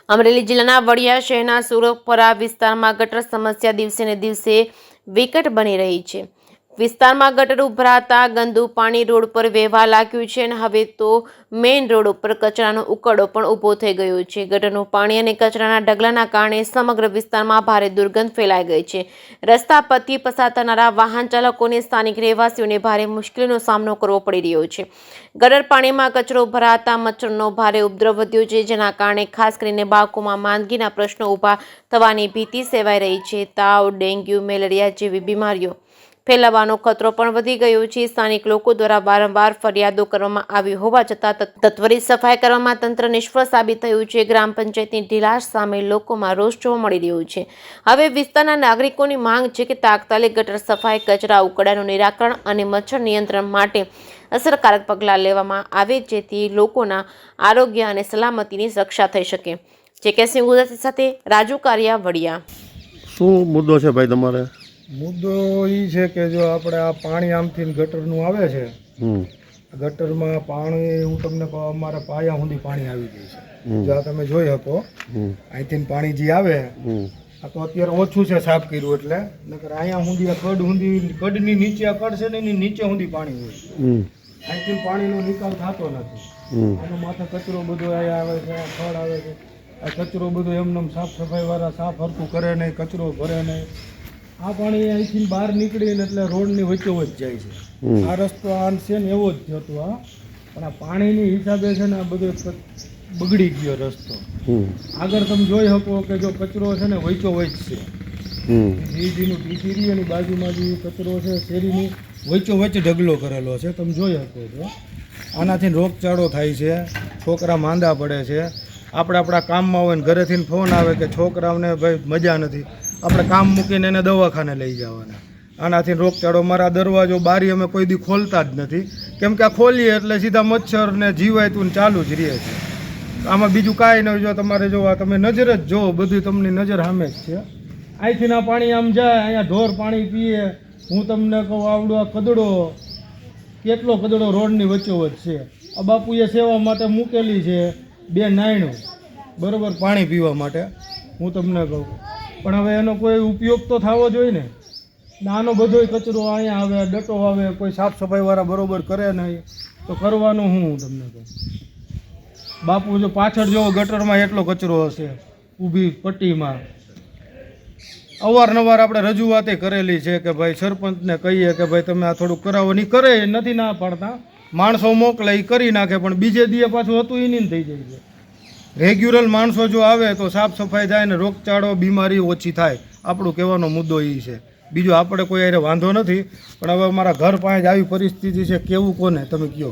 અમરેલી જિલ્લાના વડિયા શહેરના સુરપરા વિસ્તારમાં ગટર સમસ્યા દિવસે ને દિવસે વિકટ બની રહી છે। વિસ્તારમાં ગટર ઉભરાતા ગંદુ પાણી રોડ પર વહેવા લાગ્યું છે અને હવે તો મેઇન રોડ ઉપર કચરાનો ઉકળો પણ ઊભો થઈ ગયો છે। ગટરનું પાણી અને કચરાના ઢગલાના કારણે સમગ્ર વિસ્તારમાં ભારે દુર્ગંધ ફેલાઈ ગઈ છે। રસ્તા પરથી પસાર થનારા વાહન ચાલકોને સ્થાનિક રહેવાસીઓને ભારે મુશ્કેલીનો સામનો કરવો પડી રહ્યો છે। ગટર પાણીમાં કચરો ભરાતા મચ્છરનો ભારે ઉપદ્રવ વધ્યો છે, જેના કારણે ખાસ કરીને બાળકોમાં માંદગીના પ્રશ્નો ઊભા થવાની ભીતિ સેવાઈ રહી છે। તાવ, ડેન્ગ્યુ, મેલેરિયા જેવી બીમારીઓ ફેલાવાનો ખતરો પણ વધી ગયો છે। સ્થાનિક લોકો દ્વારા વારંવાર ફરિયાદો કરવામાં આવી હોવા છતાં ત્વરિત સફાઈ કરવામાં તંત્ર નિષ્ફળ સાબિત થયું છે। ગ્રામ પંચાયતની ઢીલાશ સામે લોકોમાં રોષ જોવા મળી રહ્યો છે। હવે વિસ્તારના નાગરિકોની માંગ છે કે તાત્કાલિક ગટર સફાઈ, કચરા ઉકળાનું નિરાકરણ અને મચ્છર નિયંત્રણ માટે અસરકારક પગલાં લેવામાં આવે, જેથી લોકોના આરોગ્ય અને સલામતીની રક્ષા થઈ શકે। JK સિંહ ગુજરાતી સાથે રાજુ કારિયા, વડિયા। શું મુદ્દો છે ભાઈ તમારે? મુદ્દો એ છે કે જો આપણે આ પાણી આમથી ગટરનું આવે છે, ગટરમાં પાણી હું તમને કહું અમારા પાયા સુધી પાણી આવી ગયું છે। જો આ તમે જોઈ શકો અહીંથી પાણી જે આવે આ તો અત્યારે ઓછું છે સાફ કર્યું એટલે, નકર અહીંયા સુધી આ કડ સુધી, કડની નીચે આ કડ છે ને એની નીચે સુધી પાણી હોય, અહીંથી પાણીનો નિકાલ થતો નથી। આનો માથે કચરો બધો અહીંયા આવે છે, ફળ આવે છે, આ કચરો બધો એમને સાફ સફાઈ વાળા સાફ હરખું કરે નહીં, કચરો ભરે નહીં। આ પાણી અહીંથી બહાર નીકળીને એટલે રોડની વચ્ચોવચ જાય છે। આ રસ્તો આ છે ને એવો જ થતો આ, પણ આ પાણીની હિસાબે છે ને આ બધો બગડી ગયો રસ્તો। આગળ તમે જોઈ શકો કે જો કચરો છે ને વચ્ચોવચ છે, જીજીનું ટીસીરી એની બાજુમાં જે કચરો છે શેરીની વચ્ચોવચ ઢગલો કરેલો છે, તમે જોઈ શકો છો। આનાથી રોગચાળો થાય છે, છોકરા માંદા પડે છે। આપણે આપણા કામમાં હોય ને ઘરેથી ફોન આવે કે છોકરાઓને ભાઈ મજા નથી, આપણે કામ મૂકીને એને દવાખાને લઈ જવાના। આનાથી રોગચાળો, મારા દરવાજો બારી અમે કોઈ દી ખોલતા જ નથી, કેમ કે આ ખોલીએ એટલે સીધા મચ્છર ને જીવાતું ચાલુ જ રહે છે। આમાં બીજું કાંઈ નહીં। જો તમારે જોવા તમે નજર જ જો, બધું તમને નજર સામે જ છે। અહીંથી ના પાણી આમ જાય, અહીંયા ઢોર પાણી પીએ। હું તમને કહું આવડો આ કદડો, કેટલો કદડો રોડની વચ્ચોવચ છે। આ બાપુએ સેવા માટે મૂકેલી છે 2 નાયણું, બરાબર, પાણી પીવા માટે હું તમને કહું, પણ હવે એનો કોઈ ઉપયોગ તો થવો જોઈએ ને। આનો બધો કચરો અહીંયા આવે, ડટો આવે, કોઈ સાફ સફાઈવાળા બરાબર કરે નહીં તો કરવાનું હું તમને કહું। બાપુ જો પાછળ જો ગટરમાં એટલો કચરો હશે ઊભી પટ્ટીમાં, અવારનવાર આપણે રજૂઆતે કરેલી છે કે ભાઈ સરપંચને કહીએ કે ભાઈ તમે આ થોડુંક કરાવો, નહીં કરે, નથી ના પાડતા, માણસો મોકલે એ કરી નાખે, પણ બીજે દીએ પાછું હતું એ નહીં થઈ જાય છે। રેગ્યુલર માણસો જો આવે તો સાફ સફાઈ થાય ને રોગચાળો, બીમારી ઓછી થાય, આપણું કહેવાનો મુદ્દો એ છે। બીજો આપણે કોઈ અરે વાંધો નથી, પણ હવે અમારા ઘર પાસે જ આવી પરિસ્થિતિ છે, કેવું કોને તમે કહો।